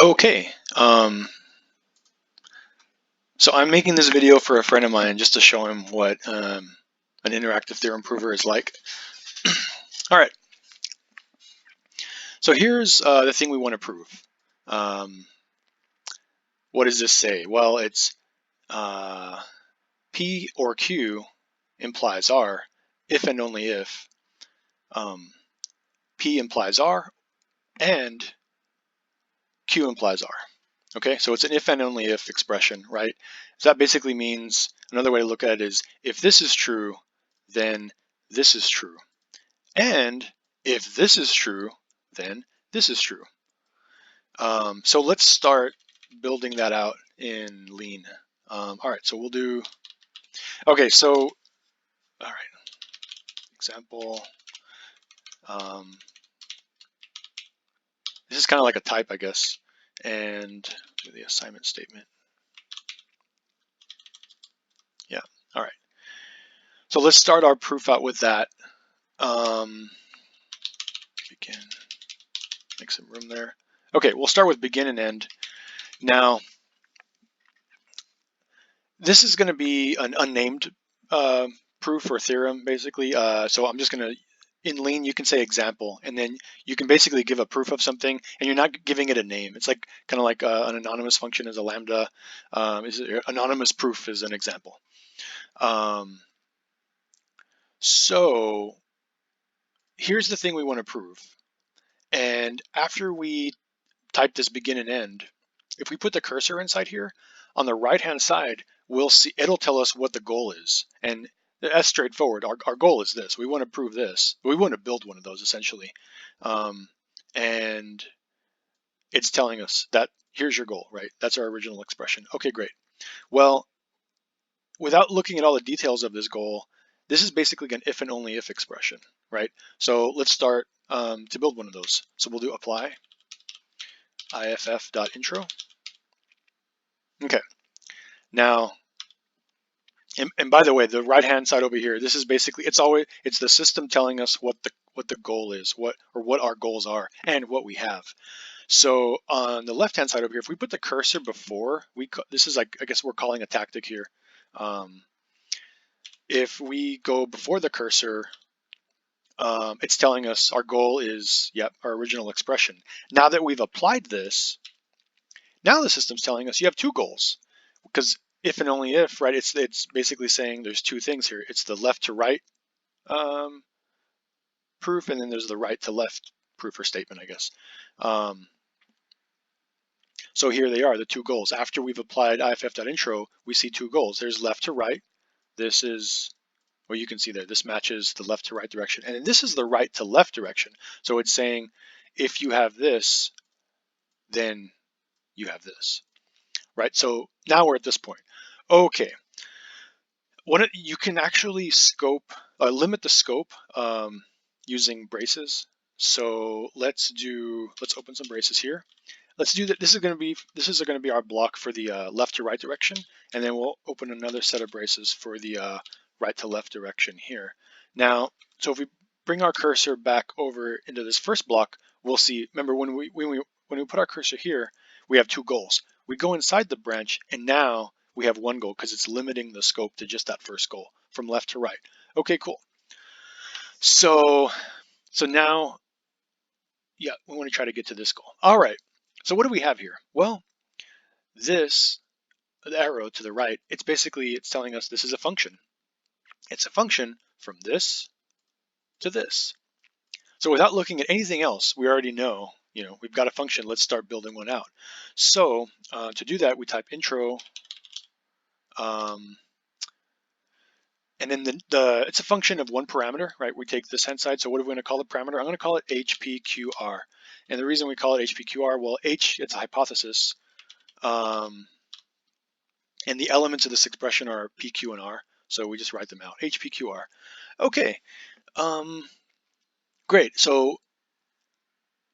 Okay, so I'm making this video for a friend of mine just to show him what an interactive theorem prover is like. All right, so here's the thing we want to prove. What does this say? Well, it's P or Q implies R if and only if P implies R and Q implies R. Okay, so it's an if and only if expression, right? So that basically means, another way to look at it is, if this is true, then this is true. And if this is true, then this is true. So let's start building that out in Lean. All right, so we'll do, okay, so, all right, example. This is kind of like a type, I guess, and do the assignment statement. Yeah, all right. So let's start our proof out with that. We can make some room there. Okay, we'll start with begin and end. Now, this is going to be an unnamed proof or theorem, basically. So I'm just going to, in Lean, you can say example, and then you can basically give a proof of something, and you're not giving it a name. It's like kind of like an anonymous function is a lambda. Anonymous proof is an example. So here's the thing we want to prove. And after we type this begin and end, if we put the cursor inside here, on the right-hand side, we'll see, it'll tell us what the goal is. And that's straightforward. Our goal is this. We want to prove this. We want to build one of those, essentially. And it's telling us that here's your goal, right? That's our original expression. Okay, great. Well, without looking at all the details of this goal, this is basically an if and only if expression, right? So let's start to build one of those. So we'll do apply iff.intro. Okay. Now, and by the way, the right-hand side over here, this is basically, it's the system telling us what the goal is, what our goals are, and what we have. So on the left-hand side over here, if we put the cursor before, this is like, I guess we're calling a tactic here. If we go before the cursor, it's telling us our goal is, yep, our original expression. Now that we've applied this, now the system's telling us you have two goals, because if and only if, right, it's basically saying there's two things here. It's the left to right proof, and then there's the right to left proof or statement, I guess. So here they are, the two goals. After we've applied iff.intro, we see two goals. There's left to right. This is, well, you can see there, this matches the left to right direction. And this is the right to left direction. So it's saying, if you have this, then you have this, right? So now we're at this point. Okay. You can actually limit the scope using braces. So let's open some braces here. Let's do that. This is going to be our block for the left to right direction, and then we'll open another set of braces for the right to left direction here. Now, so if we bring our cursor back over into this first block, we'll see. Remember, when we put our cursor here, we have two goals. We go inside the branch, and now we have one goal because it's limiting the scope to just that first goal from left to right. Okay, cool. So now, yeah, we want to try to get to this goal. All right. So what do we have here? Well, the arrow to the right, it's telling us this is a function. It's a function from this to this. So without looking at anything else, we already know, we've got a function. Let's start building one out. So to do that, we type intro, and then it's a function of one parameter, right? We take this hand side. So what are we going to call the parameter? I'm going to call it HPQR. And the reason we call it HPQR, well, H, it's a hypothesis. And the elements of this expression are P, Q, and R. So we just write them out, HPQR. Okay, great. So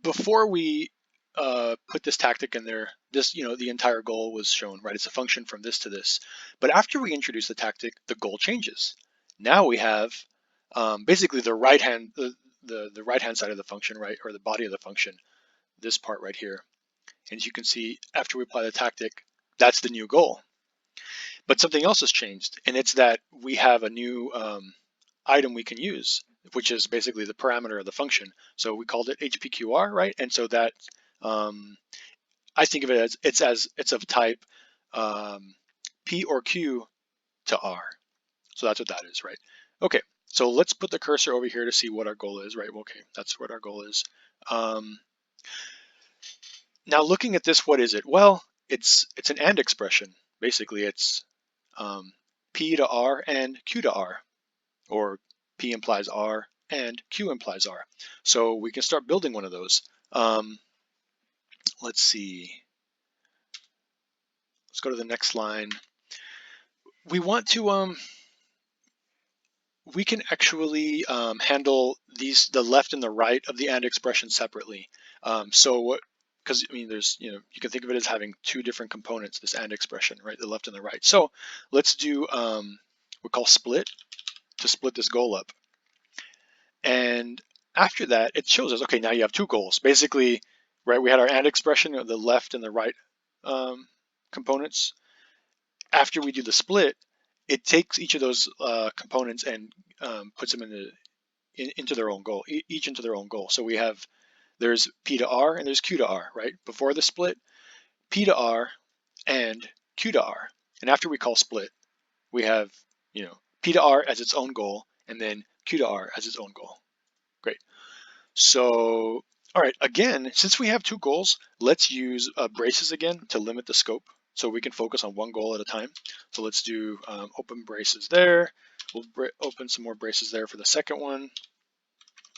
before we put this tactic in there, the entire goal was shown, right? It's a function from this to this. But after we introduce the tactic, the goal changes. Now we have basically the right-hand side of the function, right, or the body of the function, this part right here. And as you can see, after we apply the tactic, that's the new goal. But something else has changed, and it's that we have a new item we can use, which is basically the parameter of the function. So we called it HPQR, right? And so that I think of it as it's of type P or Q to R. So that's what that is, right? Okay, so let's put the cursor over here to see what our goal is, right? Okay, that's what our goal is. Now looking at this, what is it? Well, it's an AND expression. Basically, it's P to R and Q to R, or P implies R and Q implies R. So we can start building one of those. Let's see. Let's go to the next line. We want to we can actually handle the left and the right of the AND expression separately. Because I mean, there's, you can think of it as having two different components, this AND expression, right? The left and the right. So let's do we call split to split this goal up. And after that, it shows us, okay, now you have two goals. Basically, right, we had our AND expression of the left and the right components. After we do the split, it takes each of those components and puts them into their own goal, each into their own goal. So there's P to R and there's Q to R, right? Before the split, P to R and Q to R. And after we call split, we have, P to R as its own goal and then Q to R as its own goal. Great. So, all right, again, since we have two goals, let's use braces again to limit the scope so we can focus on one goal at a time. So let's do open braces there. We'll open some more braces there for the second one.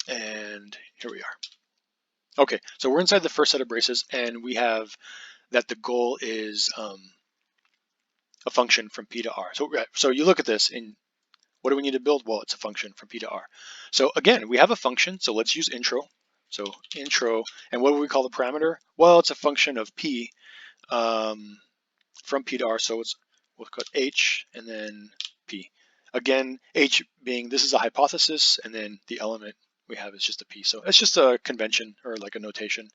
And here we are. Okay, so we're inside the first set of braces, and we have that the goal is a function from P to R. So you look at this, and what do we need to build? Well, it's a function from P to R. So again, we have a function, so let's use intro. So intro, and what do we call the parameter? Well, it's a function of P from P to R, so we'll call it H and then P. Again, H being, this is a hypothesis, and then the element we have is just a P. So it's just a convention or like a notation.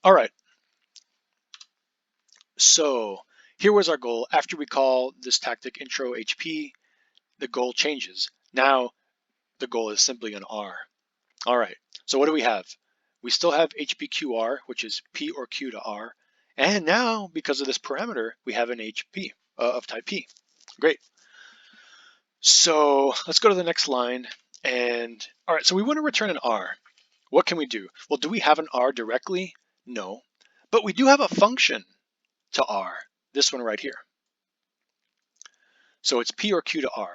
All right. So here was our goal. After we call this tactic intro HP, the goal changes. Now the goal is simply an R. All right. So what do we have? We still have HPQR, which is P or Q to R. And now, because of this parameter, we have an HP of type P. Great. So let's go to the next line. And all right, so we want to return an R. What can we do? Well, do we have an R directly? No. But we do have a function to R, this one right here. So it's P or Q to R.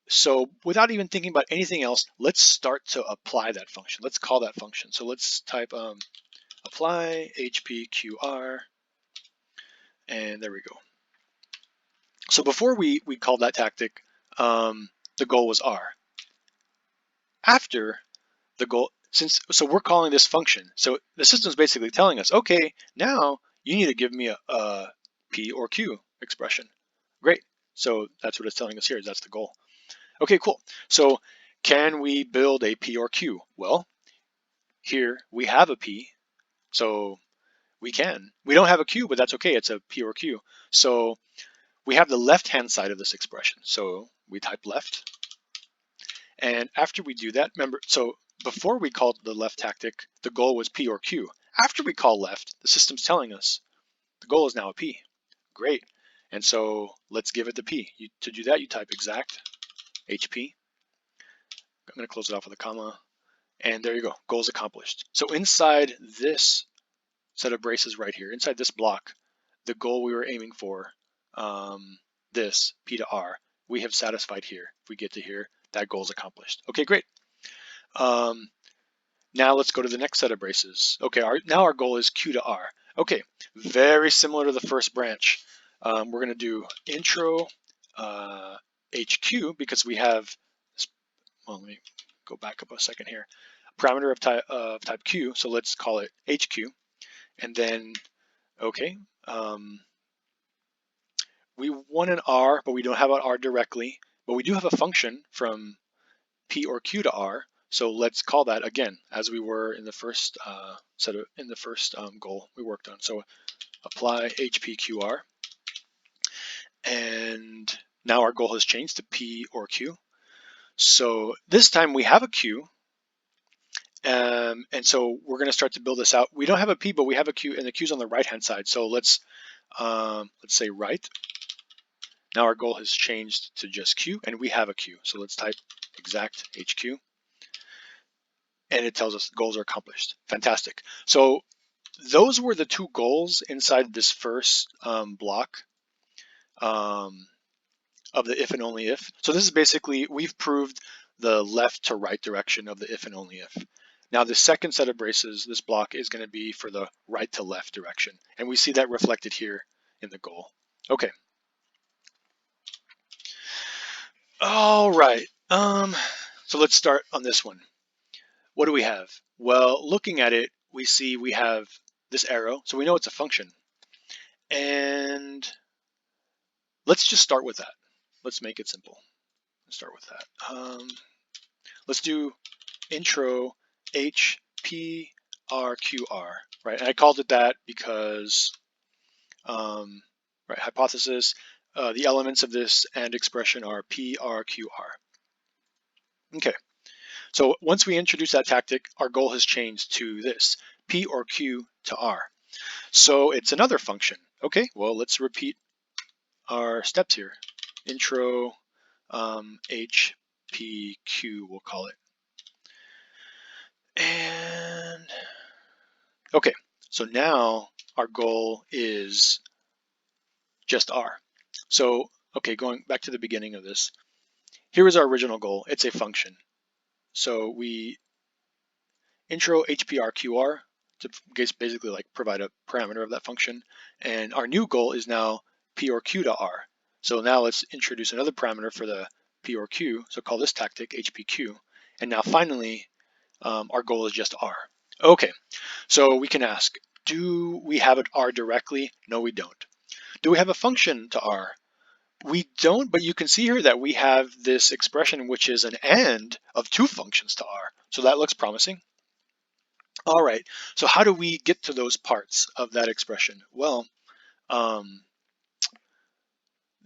So without even thinking about anything else, let's start to apply that function. Let's call that function. So let's type apply HPQR, and there we go. So before we called that tactic, the goal was R. After the goal, so we're calling this function. So the system's basically telling us, okay, now you need to give me a P or Q expression. Great. So that's what it's telling us here. That's the goal. Okay, cool. So can we build a P or Q? Well, here we have a P, so we can. We don't have a Q, but that's okay. It's a P or Q. So we have the left-hand side of this expression. So we type left. And after we do that, remember, so before we called the left tactic, the goal was P or Q. After we call left, the system's telling us the goal is now a P. Great. And so let's give it the P. To do that, you type exact HP. I'm going to close it off with a comma. And there you go, goals accomplished. So inside this set of braces right here, inside this block, the goal we were aiming for, this P to R, we have satisfied here. If we get to here, that goal is accomplished. Okay, great. Now let's go to the next set of braces. Okay, now our goal is Q to R. Okay, very similar to the first branch. We're going to do intro HQ because we have, well, let me go back up a second here. Parameter of type Q, so let's call it HQ. And then, okay, we want an R, but we don't have an R directly, but we do have a function from P or Q to R. So let's call that again as we were in the first goal we worked on. So apply HPQR, and now our goal has changed to P or Q. So this time we have a Q, and so we're going to start to build this out. We don't have a P, but we have a Q, and the Q's on the right-hand side. So let's say right. Now our goal has changed to just Q, and we have a Q. So let's type exact HQ, and it tells us the goals are accomplished. Fantastic. So those were the two goals inside this first block of the if and only if. So this is basically, we've proved the left to right direction of the if and only if. Now the second set of braces, this block is going to be for the right to left direction. And we see that reflected here in the goal. Okay. All right. So let's start on this one. What do we have? Well, looking at it, we see we have this arrow. So we know it's a function. And let's just start with that. Let's make it simple. Let's start with that. Let's do intro HPRQR, right? And I called it that because, right, hypothesis, the elements of this AND expression are PRQR. Okay, so once we introduce that tactic, our goal has changed to this, P or Q to R. So it's another function. Okay, well, let's repeat our steps here. Intro HPQ, we'll call it. And okay, so now our goal is just R. So, okay, going back to the beginning of this, here is our original goal. It's a function. So we intro HPRQR to basically like provide a parameter of that function. And our new goal is now P or Q to R. So now let's introduce another parameter for the P or Q. So call this tactic HPQ. And now finally, our goal is just R. Okay, so we can ask, do we have it R directly? No, we don't. Do we have a function to R? We don't, but you can see here that we have this expression which is an AND of two functions to R. So that looks promising. All right, so how do we get to those parts of that expression? Well,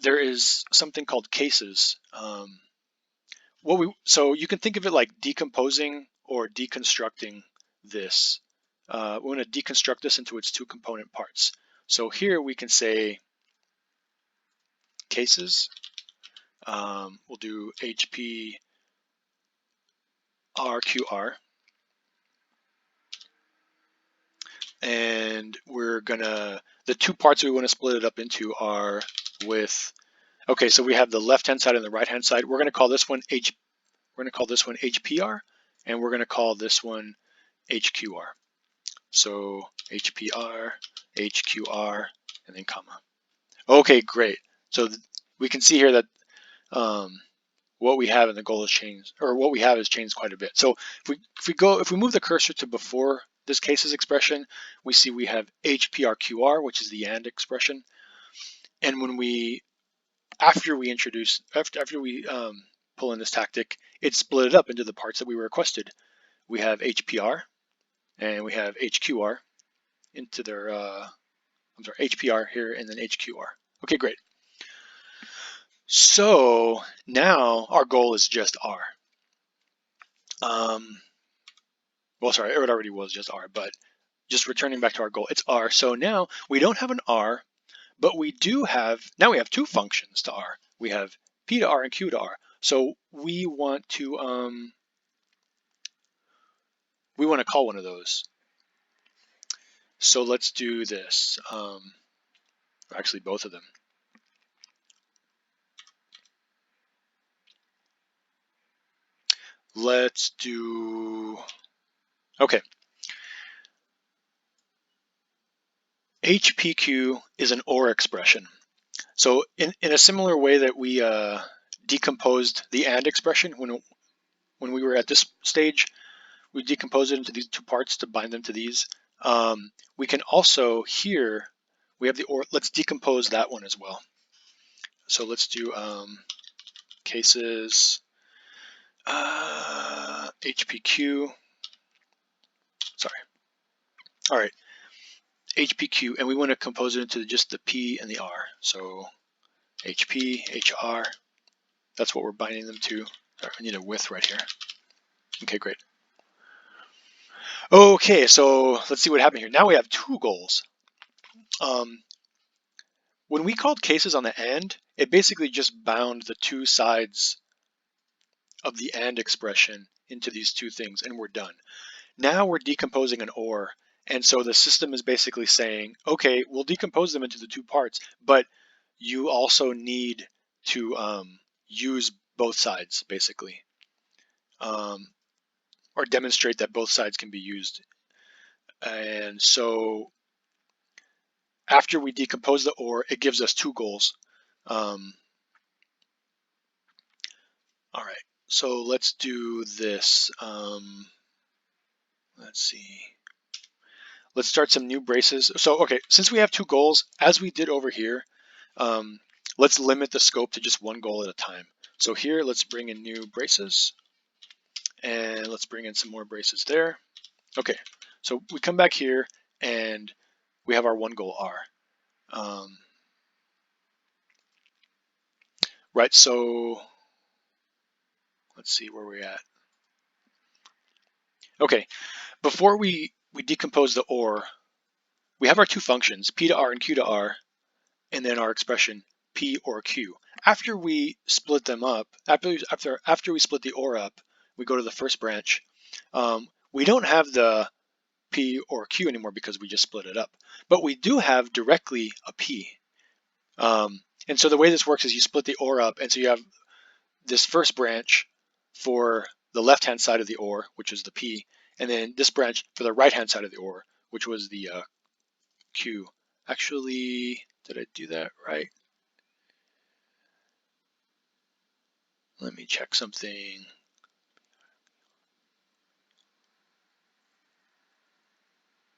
there is something called cases. So you can think of it like decomposing or deconstructing this. We're going to deconstruct this into its two component parts. So here we can say cases. We'll do HP RQR. And we're gonna, the two parts we want to split it up into are with, okay, so we have the left-hand side and the right-hand side. We're gonna call this one HPR, and we're gonna call this one HQR. So HPR, HQR, and then comma. Okay, great. So we can see here that what we have in the goal has changed, or what we have has changed quite a bit. So if we move the cursor to before this cases expression, we see we have HPRQR, which is the AND expression. And when after we pull in this tactic, it split it up into the parts that we requested. We have HPR and we have HQR into their, HPR here and then HQR. Okay, great. So now our goal is just R. Well, sorry, it already was just R, but just returning back to our goal, it's R. So now we don't have an R, but we do have, now we have two functions to R. We have P to R and Q to R. So we want to call one of those. So let's do this. Actually, both of them. Let's do, okay. HPQ is an OR expression. So in a similar way that we decomposed the AND expression when we were at this stage, we decomposed it into these two parts to bind them to these. We can also here, we have the OR, let's decompose that one as well. So let's do cases HPQ, sorry. All right, HPQ, and we want to compose it into just the P and the R. So HP, HR, that's what we're binding them to. Sorry, I need a width right here. Okay, great. Okay, so let's see what happened here. Now we have two goals. When we called cases on the AND, it basically just bound the two sides of the AND expression into these two things, and we're done. Now we're decomposing an OR, and so the system is basically saying, okay, we'll decompose them into the two parts, but you also need to use both sides, basically, or demonstrate that both sides can be used. And so after we decompose the OR, it gives us two goals. All right, so let's do this. Let's see. Let's start some new braces. So, okay, since we have two goals, as we did over here, let's limit the scope to just one goal at a time. So here, let's bring in new braces, and let's bring in some more braces there. Okay, so we come back here, and we have our one goal R. Right, so let's see where we're at. Okay, before we decompose the OR, we have our two functions, P to R and Q to R, and then our expression P or Q. After we split them up, after we split the OR up, we go to the first branch. We don't have the P or Q anymore because we just split it up, but we do have directly a P. And so the way this works is you split the OR up, and so you have this first branch for the left-hand side of the OR, which is the P, and then this branch for the right-hand side of the OR, which was the Q. Actually, did I do that right? Let me check something.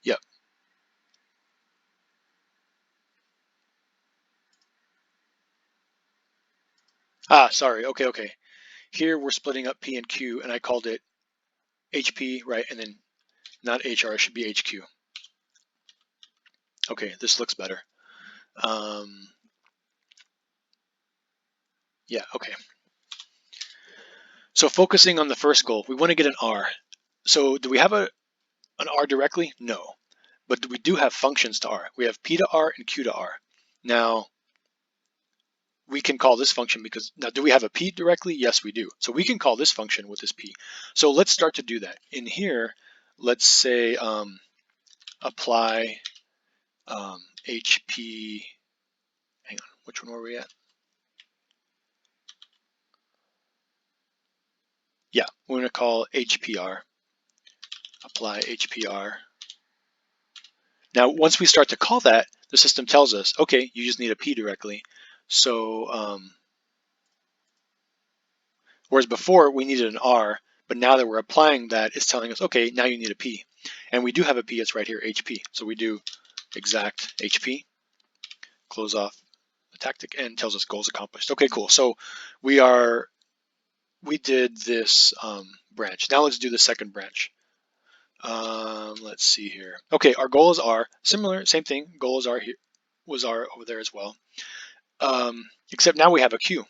Yep. Sorry. Okay. Here we're splitting up P and Q, and I called it HP, right? And then not HR, it should be HQ. Okay, this looks better. Yeah, okay. So focusing on the first goal, we want to get an R. So do we have an R directly? No. But we do have functions to R. We have P to R and Q to R. Now, we can call this function because, now do we have a P directly? Yes, we do. So we can call this function with this P. So let's start to do that. In here, let's say apply HP, hang on, which one were we at? Yeah, we're going to call HPR, apply HPR. Now, once we start to call that, the system tells us, okay, you just need a P directly. So, whereas before we needed an R, but now that we're applying that, it's telling us, okay, now you need a P. And we do have a P, it's right here, HP. So we do exact HP, close off the tactic, and tells us goals accomplished. Okay, cool. So we did this branch. Now let's do the second branch. Let's see here. Okay, our goals are similar, same thing. Goals are here, was R over there as well. Except now we have a Q.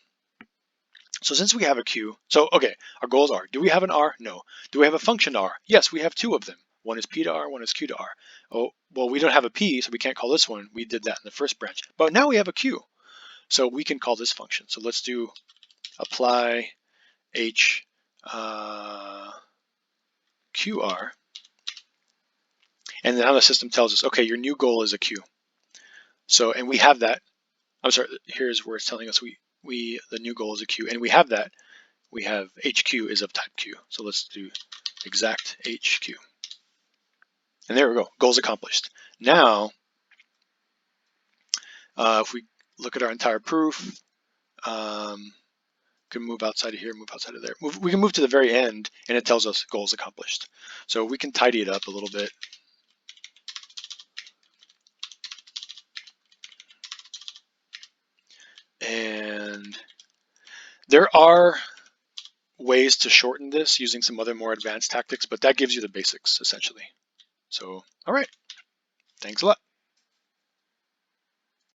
So since we have a Q, so okay, our goals are, do we have an R? No. Do we have a function R? Yes, we have two of them. One is P to R, one is Q to R. Oh, well, we don't have a P, so we can't call this one. We did that in the first branch. But now we have a Q, so we can call this function. So let's do apply H QR. And now the system tells us, okay, your new goal is a Q. So, and we have that. I'm sorry, here's where it's telling us the new goal is a Q, and we have that. We have HQ is of type Q. So let's do exact HQ. And there we go, goals accomplished. Now, if we look at our entire proof, can move outside of here, move outside of there. We can move to the very end, and it tells us goals accomplished. So we can tidy it up a little bit. And there are ways to shorten this using some other more advanced tactics, but that gives you the basics essentially. So, all right, thanks a lot.